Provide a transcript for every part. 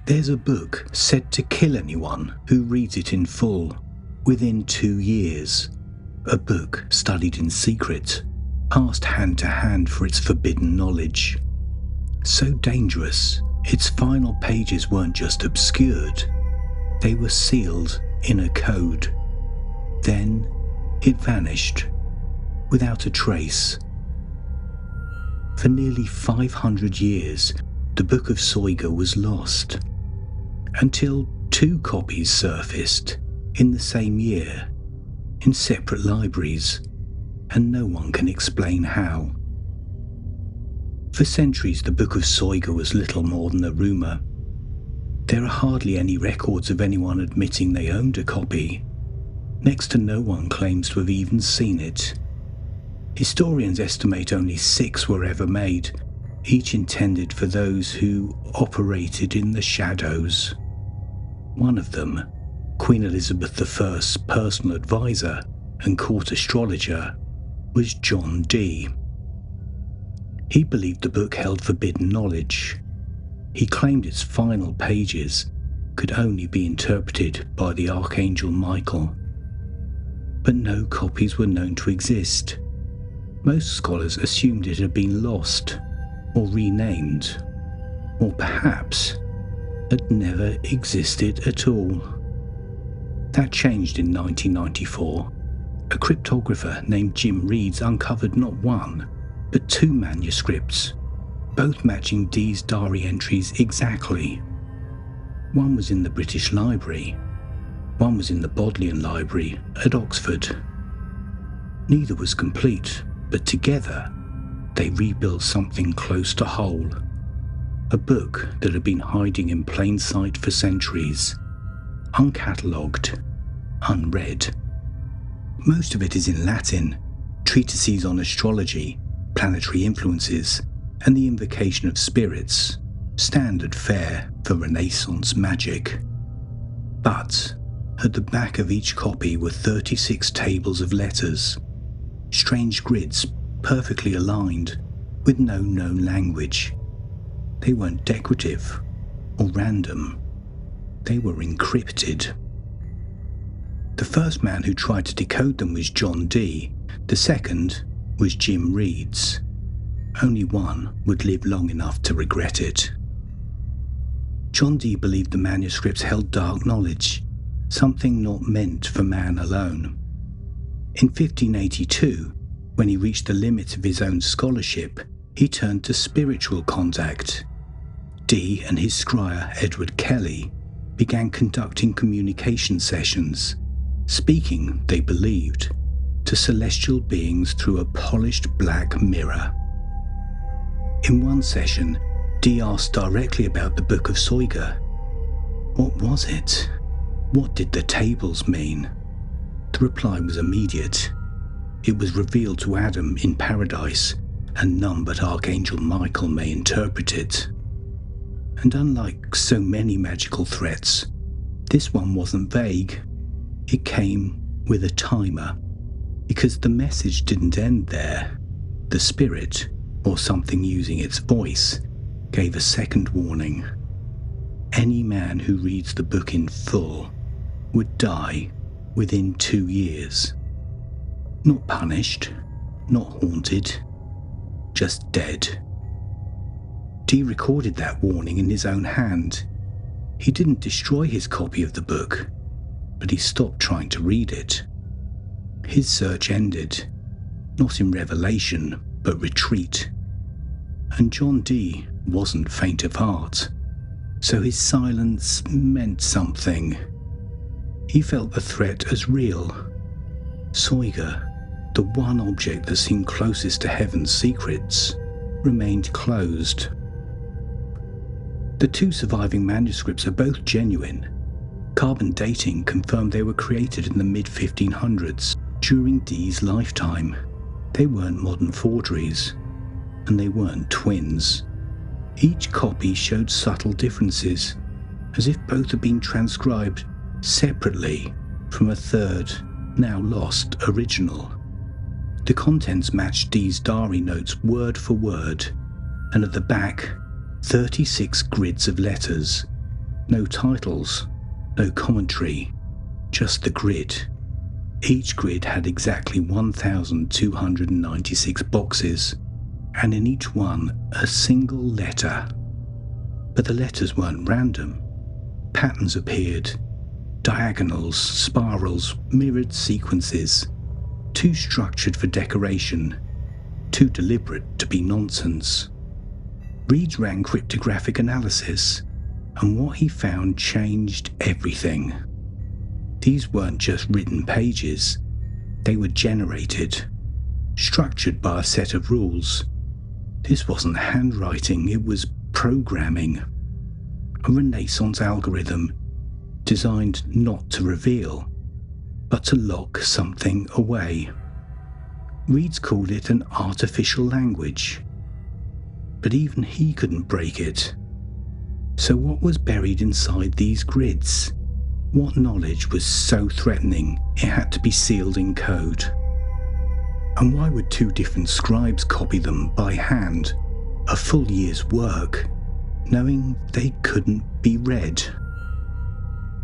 There's a book said to kill anyone who reads it in full within 2 years. A book studied in secret, passed hand to hand for its forbidden knowledge. So dangerous, its final pages weren't just obscured, they were sealed in a code. Then it vanished, without a trace. For nearly 500 years, the Book of Soyga was lost, until 2 copies surfaced in the same year, in separate libraries, and no one can explain how. For centuries, the Book of Soyga was little more than a rumour. There are hardly any records of anyone admitting they owned a copy. Next to no one claims to have even seen it. Historians estimate only 6 were ever made, each intended for those who operated in the shadows. One of them, Queen Elizabeth I's personal advisor and court astrologer, was John Dee. He believed the book held forbidden knowledge. He claimed its final pages could only be interpreted by the Archangel Michael. But no copies were known to exist. Most scholars assumed it had been lost, or renamed, or perhaps had never existed at all. That changed in 1994. A cryptographer named Jim Reeds uncovered not 1, but 2 manuscripts, both matching Dee's diary entries exactly. One was in the British Library, one was in the Bodleian Library at Oxford. Neither was complete, but together they rebuilt something close to whole. A book that had been hiding in plain sight for centuries, uncatalogued, unread. Most of it is in Latin, treatises on astrology, planetary influences, and the invocation of spirits, standard fare for Renaissance magic. But at the back of each copy were 36 tables of letters, strange grids perfectly aligned, with no known language. They weren't decorative or random, they were encrypted. The first man who tried to decode them was John Dee, the second was Jim Reeds. Only one would live long enough to regret it. John Dee believed the manuscripts held dark knowledge, something not meant for man alone. In 1582, when he reached the limit of his own scholarship, he turned to spiritual contact. Dee and his scribe Edward Kelly began conducting communication sessions, speaking, they believed, to celestial beings through a polished black mirror. In one session, Dee asked directly about the Book of Soyga. What was it? What did the tables mean? The reply was immediate. It was revealed to Adam in paradise, and none but Archangel Michael may interpret it. And unlike so many magical threats, this one wasn't vague. It came with a timer, because the message didn't end there. The spirit, or something using its voice, gave a second warning. Any man who reads the book in full would die within 2 years. Not punished, not haunted, just dead. Dee recorded that warning in his own hand. He didn't destroy his copy of the book, but he stopped trying to read it. His search ended, not in revelation, but retreat. And John Dee wasn't faint of heart, so his silence meant something. He felt the threat as real. Soyga, the one object that seemed closest to heaven's secrets, remained closed. The 2 surviving manuscripts are both genuine. Carbon dating confirmed they were created in the mid-1500s, during Dee's lifetime. They weren't modern forgeries, and they weren't twins. Each copy showed subtle differences, as if both had been transcribed separately from a third, now lost, original. The contents matched Dee's diary notes word for word, and at the back, 36 grids of letters, No titles, no commentary, just the grid. Each grid had exactly 1,296 boxes, and in each one a single letter. But the letters weren't random. Patterns appeared. Diagonals, spirals, mirrored sequences. Too structured for decoration. Too deliberate to be nonsense. Reed ran cryptographic analysis, and what he found changed everything. These weren't just written pages. They were generated, structured by a set of rules. This wasn't handwriting, it was programming. A Renaissance algorithm designed not to reveal, but to lock something away. Reeds called it an artificial language, but even he couldn't break it. So what was buried inside these grids? What knowledge was so threatening it had to be sealed in code? And why would two different scribes copy them by hand, a full year's work, knowing they couldn't be read?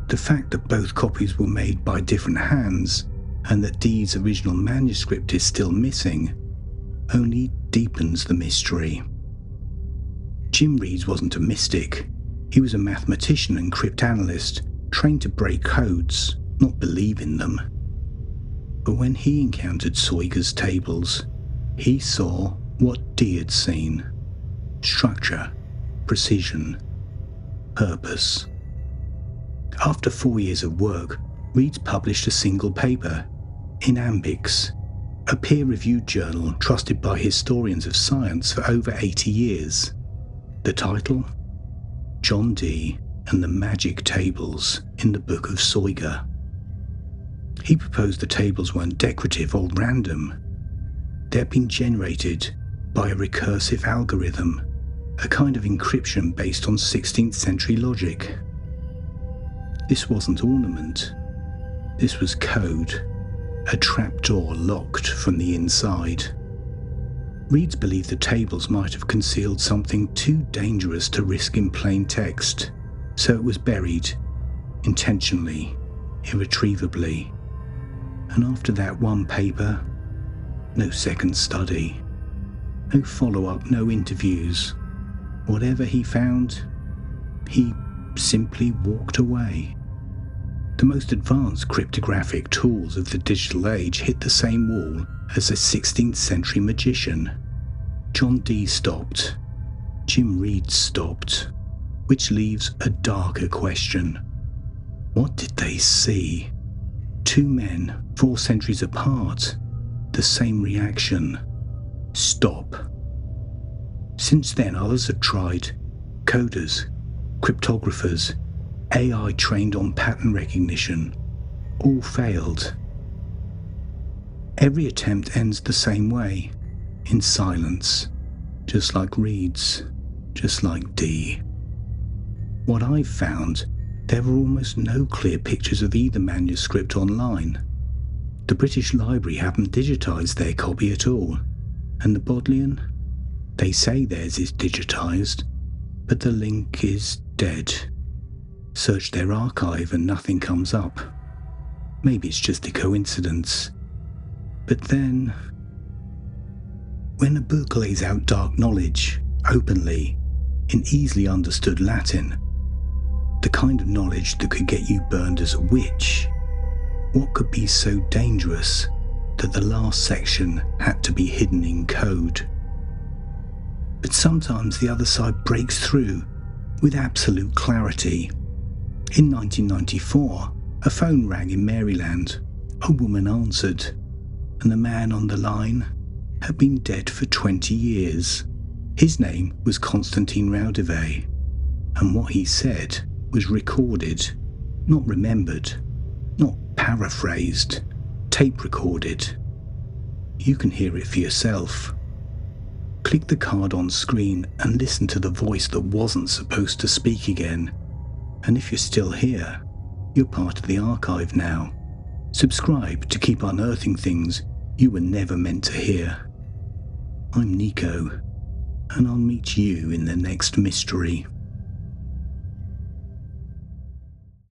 The fact that both copies were made by different hands and that Dee's original manuscript is still missing only deepens the mystery. Jim Reeds wasn't a mystic. He was a mathematician and cryptanalyst trained to break codes, not believe in them. But when he encountered Soyga's tables, he saw what Dee had seen: structure, precision, purpose. After 4 years of work, Reeds published a single paper in Ambix, a peer-reviewed journal trusted by historians of science for over 80 years. The title? John Dee and the Magic Tables in the Book of Soyga. He proposed the tables weren't decorative or random. They had been generated by a recursive algorithm, a kind of encryption based on 16th century logic. This wasn't ornament. This was code, a trapdoor locked from the inside. Reeds believed the tables might have concealed something too dangerous to risk in plain text, so it was buried, intentionally, irretrievably. And after that one paper, no second study, no follow-up, no interviews. Whatever he found, he simply walked away. The most advanced cryptographic tools of the digital age hit the same wall as a 16th century magician. John Dee stopped. Jim Reeds stopped. Which leaves a darker question. What did they see? Two men, 4 centuries apart. The same reaction. Stop. Since then, others have tried. Coders, cryptographers, AI trained on pattern recognition. All failed. Every attempt ends the same way. In silence. Just like Reeds. Just like Dee. What I've found, there were almost no clear pictures of either manuscript online. The British Library haven't digitised their copy at all, and the Bodleian? They say theirs is digitised, but the link is dead. Search their archive and nothing comes up. Maybe it's just a coincidence. But then, when a book lays out dark knowledge, openly, in easily understood Latin, the kind of knowledge that could get you burned as a witch, what could be so dangerous that the last section had to be hidden in code? But sometimes the other side breaks through with absolute clarity. In 1994, a phone rang in Maryland. A woman answered, and the man on the line had been dead for 20 years. His name was Constantine Raudive, and what he said was recorded, not remembered, not paraphrased, tape recorded. You can hear it for yourself. Click the card on screen and listen to the voice that wasn't supposed to speak again. And if you're still here, you're part of the archive now. Subscribe to keep unearthing things you were never meant to hear. I'm Nico, and I'll meet you in the next mystery.